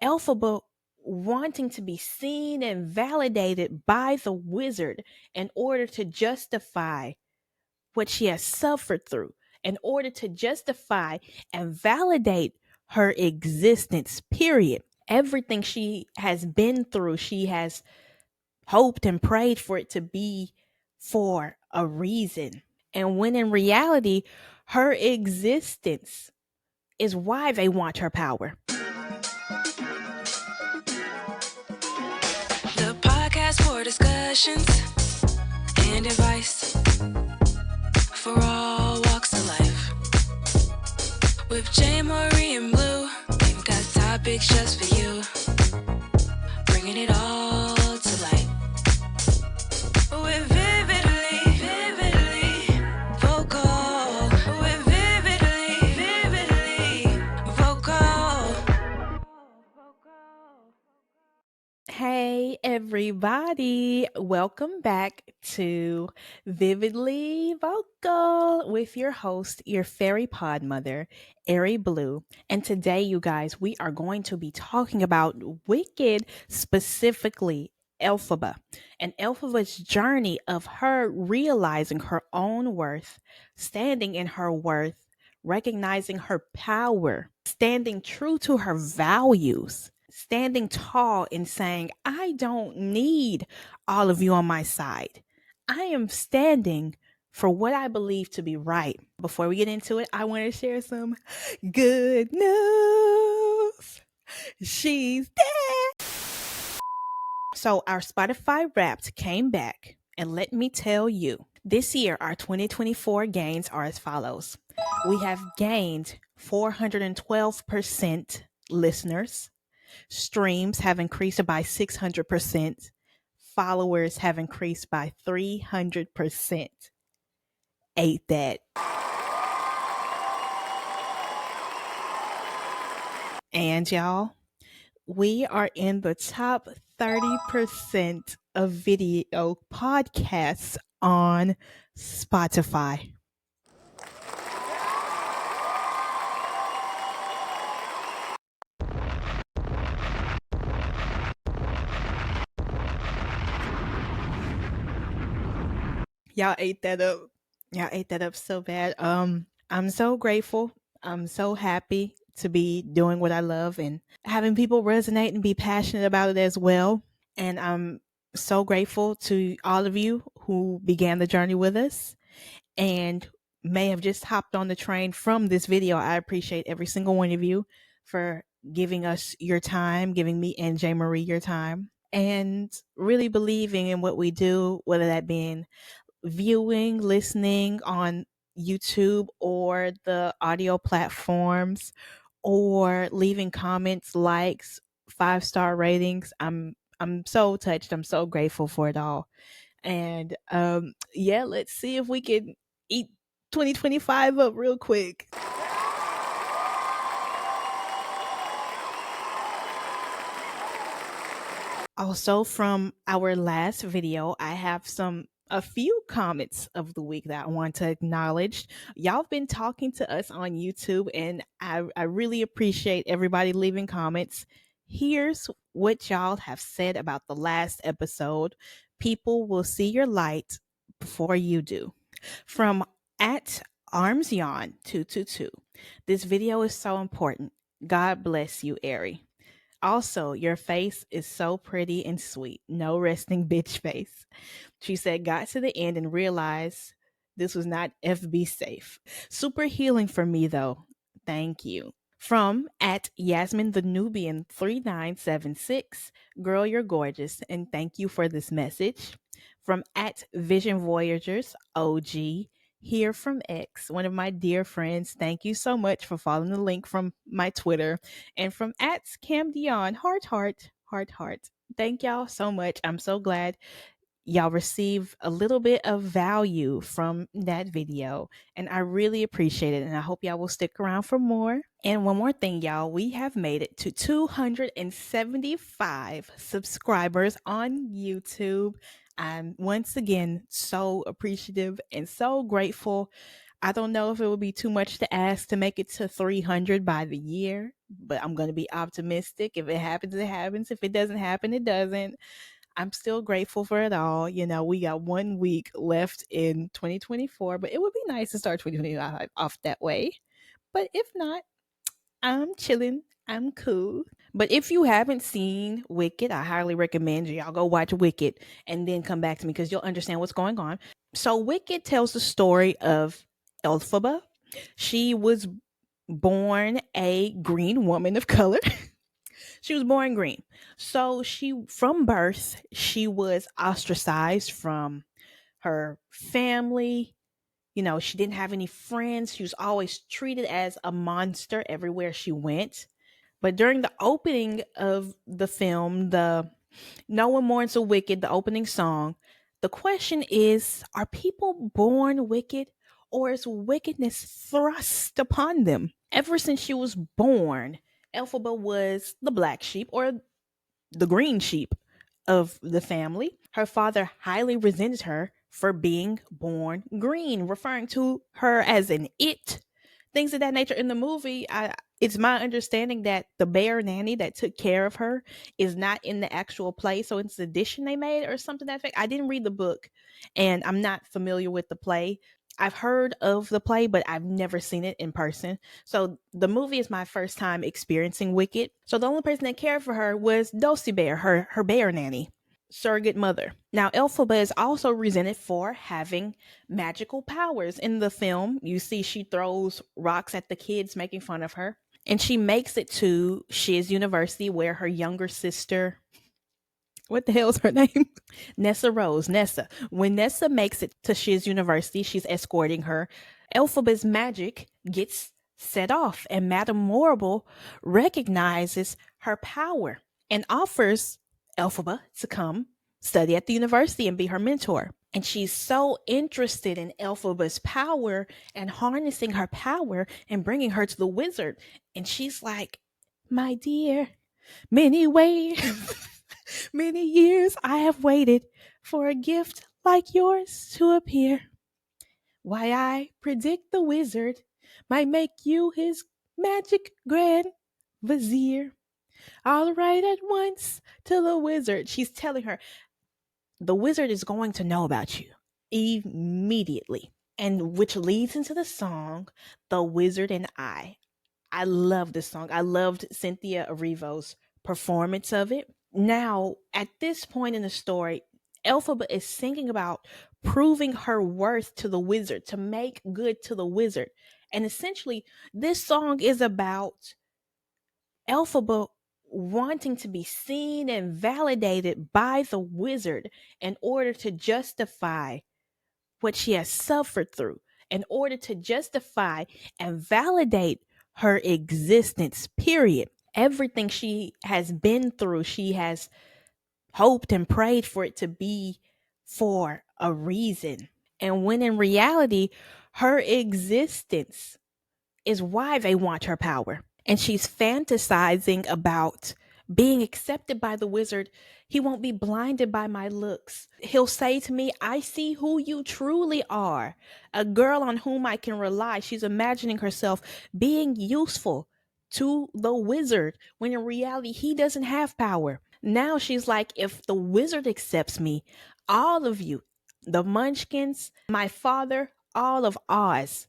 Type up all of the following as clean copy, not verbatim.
Elphaba wanting to be seen and validated by the wizard in order to justify what she has suffered through, in order to justify and validate her existence, period. Everything she has been through, she has hoped and prayed for it to be for a reason. And when in reality, her existence is why they want her power. The podcast for discussions and advice for all walks of life. With Aery and Blu, we've got topics just for you, bringing it all to light. We're vividly vocal. We're vividly vocal. Hey, everybody. Welcome back to Vividly Vocal with your host, your fairy pod mother, Aery Blu. And today, you guys, we are going to be talking about Wicked, specifically Elphaba, and Elphaba's journey of her realizing her own worth, standing in her worth, recognizing her power, standing true to her values, standing tall and saying, I don't need all of you on my side. I am standing for what I believe to be right. Before we get into it, I want to share some good news. She's dead. So our Spotify Wrapped came back, and let me tell you, this year our 2024 gains are as follows. We have gained 412% listeners. Streams have increased by 600%. Followers have increased by 300%. Ain't that? And y'all, we are in the top 30% of video podcasts on Spotify. Y'all ate that up. Y'all ate that up so bad. I'm so grateful. I'm so happy to be doing what I love and having people resonate and be passionate about it as well. And I'm so grateful to all of you who began the journey with us and may have just hopped on the train from this video. I appreciate every single one of you for giving us your time, giving me and Aery your time, and really believing in what we do, whether that being viewing, listening on YouTube or the audio platforms, or leaving comments, likes, 5-star ratings. I'm so touched. I'm so grateful for it all. And yeah, let's see if we can eat 2025 up real quick. Also, from our last video, I have a few comments of the week that I want to acknowledge. Y'all have been talking to us on YouTube, and I really appreciate everybody leaving comments. Here's what y'all have said about the last episode. People will see your light before you do. From at armsyawn222. This video is so important. God bless you, Aery. Also, your face is so pretty and sweet. No resting bitch face. She said, got to the end and realized this was not FB safe. Super healing for me, though. Thank you. From at Yasmin the Nubian 3976. Girl, you're gorgeous. And thank you for this message. From at Vision Voyagers OG. Here from X, one of my dear friends. Thank you so much for following the link from my Twitter. And from at Cam Dion, heart. Thank y'all so much. I'm so glad y'all receive a little bit of value from that video, and I really appreciate it, and I hope y'all will stick around for more. And one more thing, y'all, we have made it to 275 subscribers on YouTube. I'm once again so appreciative and so grateful. I don't know if it would be too much to ask to make it to 300 by the year, but I'm going to be optimistic. If it happens, it happens. If it doesn't happen, it doesn't. I'm still grateful for it all. You know, we got 1 week left in 2024, but it would be nice to start 2025 off that way. But if not, I'm chilling. I'm cool. But if you haven't seen Wicked, I highly recommend y'all go watch Wicked and then come back to me because you'll understand what's going on. So, Wicked tells the story of Elphaba. She was born a green woman of color. She was born green. So, from birth, she was ostracized from her family. You know, she didn't have any friends. She was always treated as a monster everywhere she went. But during the opening of the film, the No One Mourns the Wicked, the opening song, the question is, are people born wicked or is wickedness thrust upon them? Ever since she was born, Elphaba was the black sheep or the green sheep of the family. Her father highly resented her for being born green, referring to her as an it, things of that nature. In the movie, it's my understanding that the bear nanny that took care of her is not in the actual play, so it's an addition they made or something to that effect. I didn't read the book, and I'm not familiar with the play. I've heard of the play, but I've never seen it in person. So the movie is my first time experiencing Wicked. So the only person that cared for her was Dulcie Bear, her bear nanny, surrogate mother. Now, Elphaba is also resented for having magical powers. In the film, you see she throws rocks at the kids, making fun of her. And she makes it to Shiz University, where her younger sister, what the hell's her name? Nessa Rose. Nessa. When Nessa makes it to Shiz University, she's escorting her. Elphaba's magic gets set off, and Madame Morrible recognizes her power and offers Elphaba to come study at the university and be her mentor. And she's so interested in Elphaba's power and harnessing her power and bringing her to the wizard. And she's like, my dear, many ways. Many years I have waited for a gift like yours to appear. Why, I predict the wizard might make you his magic grand vizier. I'll write at once to the wizard. She's telling her the wizard is going to know about you immediately. And which leads into the song, The Wizard and I. I love this song. I loved Cynthia Erivo's performance of it. Now, at this point in the story, Elphaba is singing about proving her worth to the wizard, to make good to the wizard. And essentially, this song is about Elphaba wanting to be seen and validated by the wizard in order to justify what she has suffered through, in order to justify and validate her existence, period. Everything she has been through, she has hoped and prayed for it to be for a reason. And when in reality, her existence is why they want her power. And she's fantasizing about being accepted by the wizard. He won't be blinded by my looks. He'll say to me, I see who you truly are. A girl on whom I can rely. She's imagining herself being useful to the wizard when in reality he doesn't have power. Now she's like, if the wizard accepts me, all of you, the Munchkins, my father, all of Oz,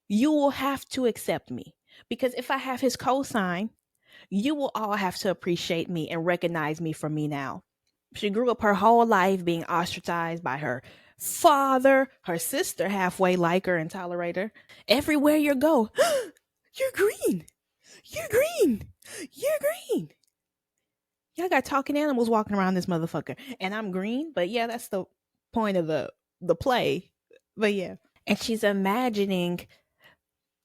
you will have to accept me. Because if I have his cosign, you will all have to appreciate me and recognize me for me now. She grew up her whole life being ostracized by her father, her sister halfway like her and tolerate her. Everywhere you go, you're green. You're green. You're green. Y'all got talking animals walking around this motherfucker. And I'm green, but yeah, that's the point of the play. But yeah. And she's imagining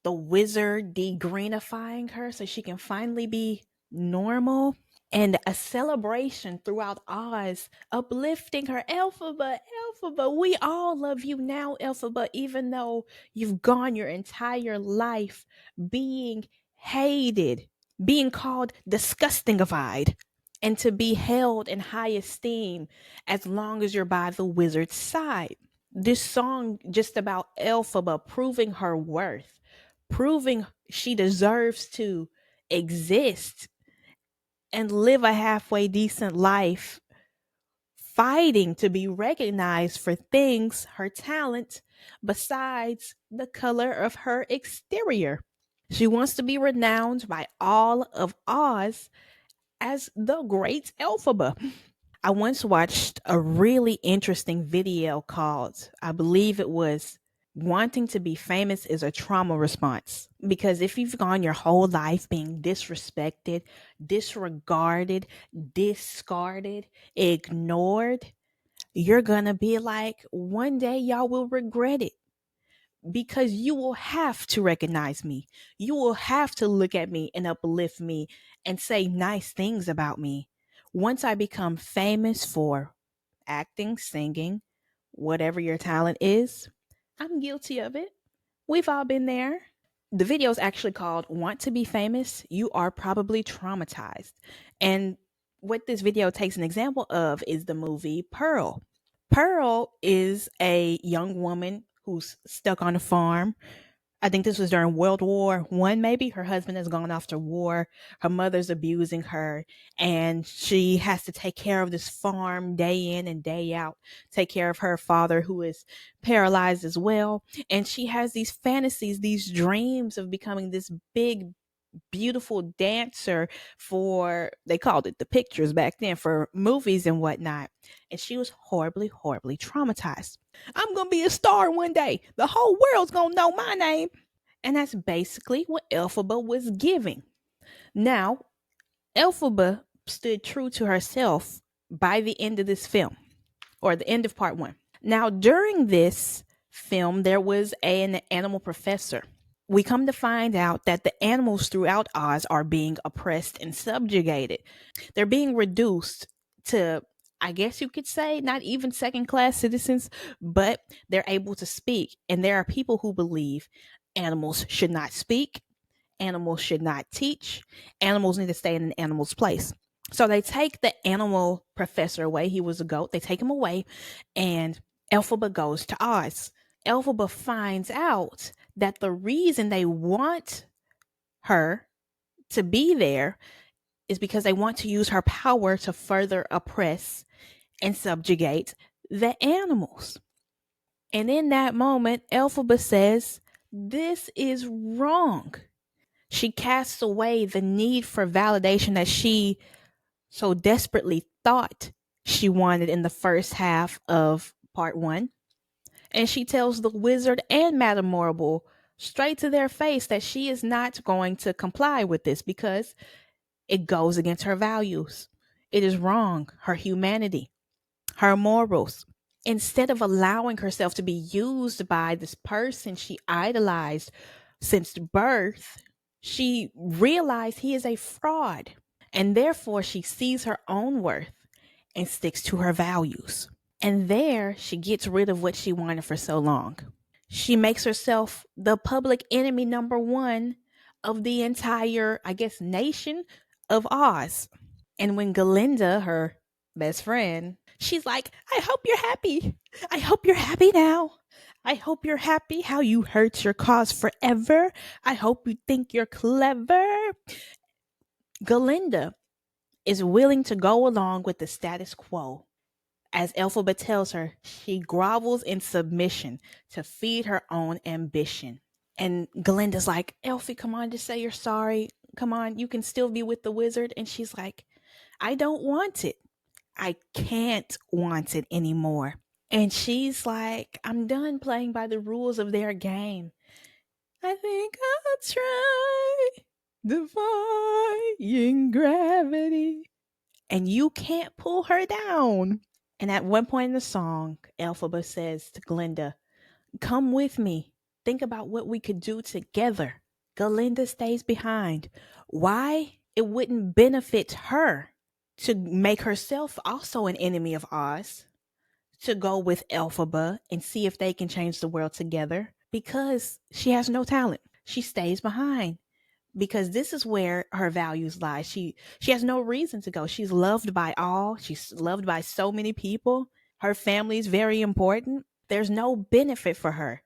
the wizard degreenifying her so she can finally be normal, and a celebration throughout Oz, uplifting her. Elphaba, Elphaba, we all love you now, Elphaba, even though you've gone your entire life being hated, being called disgustingified, and to be held in high esteem as long as you're by the wizard's side. This song just about Elphaba proving her worth, proving she deserves to exist and live a halfway decent life, fighting to be recognized for things, her talent, besides the color of her exterior. She wants to be renowned by all of Oz as the great Elphaba. I once watched a really interesting video called, I believe it was, Wanting to be famous is a trauma response. Because if you've gone your whole life being disrespected, disregarded, discarded, ignored, you're gonna be like, one day y'all will regret it because you will have to recognize me. You will have to look at me and uplift me and say nice things about me. Once I become famous for acting, singing, whatever your talent is, I'm guilty of it. We've all been there. The video is actually called Want to Be Famous? You Are Probably Traumatized. And what this video takes an example of is the movie Pearl. Pearl is a young woman who's stuck on a farm. I think this was during World War I, maybe. Her husband has gone off to war. Her mother's abusing her, and she has to take care of this farm day in and day out, take care of her father, who is paralyzed as well. And she has these fantasies, these dreams of becoming this big, beautiful dancer for, they called it the pictures back then, for movies and whatnot. And she was horribly, horribly traumatized. I'm going to be a star one day. The whole world's going to know my name. And that's basically what Elphaba was giving. Now, Elphaba stood true to herself by the end of this film, or the end of part one. Now, during this film, there was an animal professor. We come to find out that the animals throughout Oz are being oppressed and subjugated. They're being reduced to, I guess you could say, not even second class citizens, but they're able to speak. And there are people who believe animals should not speak, animals should not teach, animals need to stay in an animal's place. So they take the animal professor away. He was a goat. They take him away, and Elphaba goes to Oz. Elphaba finds out that the reason they want her to be there is because they want to use her power to further oppress and subjugate the animals. And in that moment, Elphaba says, "This is wrong." She casts away the need for validation that she so desperately thought she wanted in the first half of part one. And she tells the wizard and Madame Morrible straight to their face that she is not going to comply with this because it goes against her values. It is wrong, her humanity, her morals. Instead of allowing herself to be used by this person she idolized since birth, she realized he is a fraud. And therefore, she sees her own worth and sticks to her values. And there, she gets rid of what she wanted for so long. She makes herself the public enemy number one of the entire, I guess, nation of Oz. And when Galinda, her best friend, she's like, "I hope you're happy. I hope you're happy now. I hope you're happy how you hurt your cause forever. I hope you think you're clever." Galinda is willing to go along with the status quo. As Elphaba tells her, she grovels in submission to feed her own ambition. And Galinda's like, "Elfie, come on, just say you're sorry. Come on, you can still be with the wizard." And she's like, "I don't want it. I can't want it anymore." And she's like, "I'm done playing by the rules of their game. I think I'll try defying gravity." And you can't pull her down. And at one point in the song, Elphaba says to Glinda, "Come with me. Think about what we could do together." Galinda stays behind. Why? It wouldn't benefit her to make herself also an enemy of Oz, to go with Elphaba and see if they can change the world together, because she has no talent. She stays behind because this is where her values lie. She has no reason to go. She's loved by all. She's loved by so many people. Her family is very important. There's no benefit for her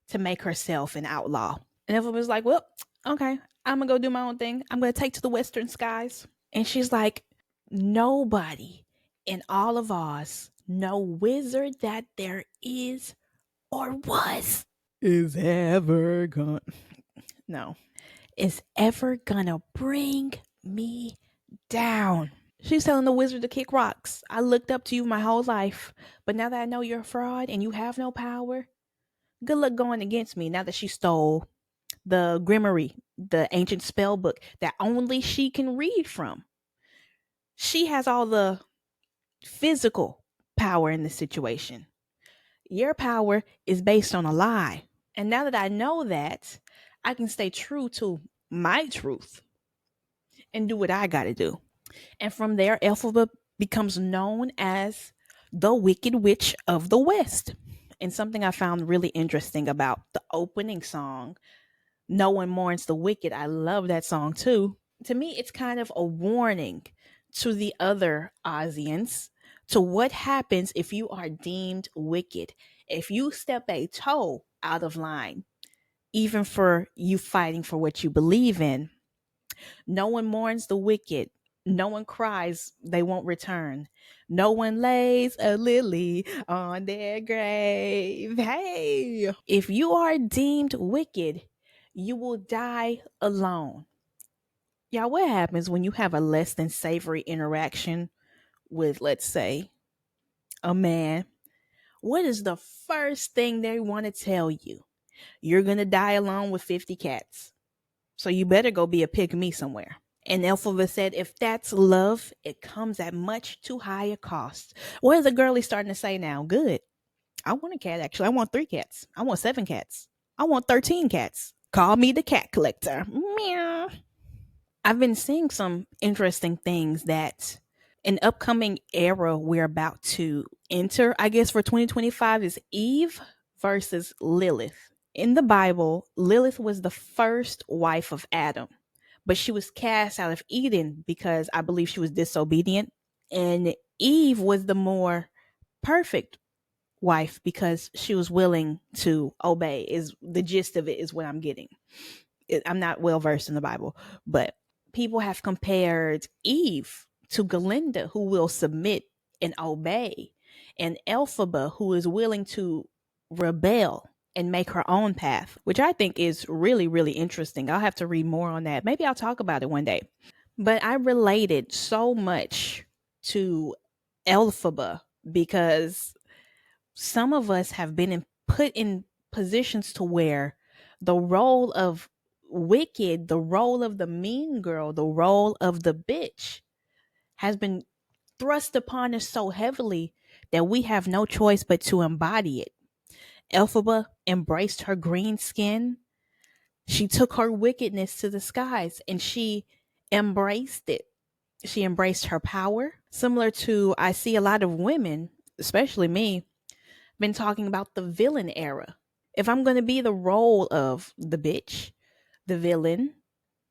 to make herself an outlaw. And everyone was like, "Well, okay, I'm gonna go do my own thing. I'm gonna take to the western skies. And she's like, nobody in all of Oz, no wizard that there is or was, is ever gonna, no, is ever gonna bring me down. She's telling the wizard to kick rocks. I looked up to you my whole life, but now that I know you're a fraud and you have no power, good luck going against me now that she stole the Grimoire, the ancient spell book that only she can read from. She has all the physical power in this situation. Your power is based on a lie. And now that I know that, I can stay true to my truth and do what I got to do. And from there, Elphaba becomes known as the Wicked Witch of the West. And something I found really interesting about the opening song, No One Mourns the Wicked, I love that song too. To me, it's kind of a warning to the other Ozians to what happens if you are deemed wicked. If you step a toe out of line, even for you fighting for what you believe in, no one mourns the wicked. No one cries, they won't return. No one lays a lily on their grave. Hey, if you are deemed wicked, you will die alone. Y'all, what happens when you have a less than savory interaction with, let's say, a man? What is the first thing they want to tell you? You're going to die alone with 50 cats. So you better go be a pygmy somewhere. And Elphaba said, if that's love, it comes at much too high a cost. What is the girlie starting to say now? Good. I want a cat, actually. I want 3 cats. I want 7 cats. I want 13 cats. Call me the cat collector. Meow. I've been seeing some interesting things that an upcoming era we're about to enter, I guess, for 2025 is Eve versus Lilith. In the Bible, Lilith was the first wife of Adam, but she was cast out of Eden because I believe she was disobedient. And Eve was the more perfect wife because she was willing to obey, is the gist of it, is what I'm getting. I'm not well versed in the Bible, but people have compared Eve to Galinda, who will submit and obey, and Elphaba, who is willing to rebel and make her own path, which I think is really, really interesting. I'll have to read more on that. Maybe I'll talk about it one day. But I related so much to Elphaba because some of us have been put in positions to where the role of wicked, the role of the mean girl, the role of the bitch has been thrust upon us so heavily that we have no choice but to embody it. Elphaba embraced her green skin. She took her wickedness to the skies and she embraced it. She embraced her power. Similar to, I see a lot of women, especially me, been talking about the villain era. If I'm going to be the role of the bitch, the villain,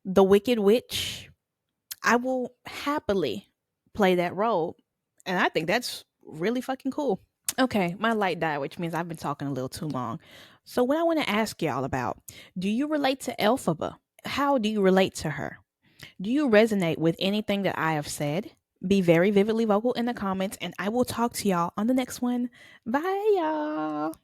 the wicked witch, I will happily play that role. And I think that's really fucking cool. Okay, my light died, which means I've been talking a little too long. So, what I want to ask y'all about, do you relate to Elphaba? How do you relate to her? Do you resonate with anything that I have said? Be very vividly vocal in the comments, and I will talk to y'all on the next one. Bye, y'all.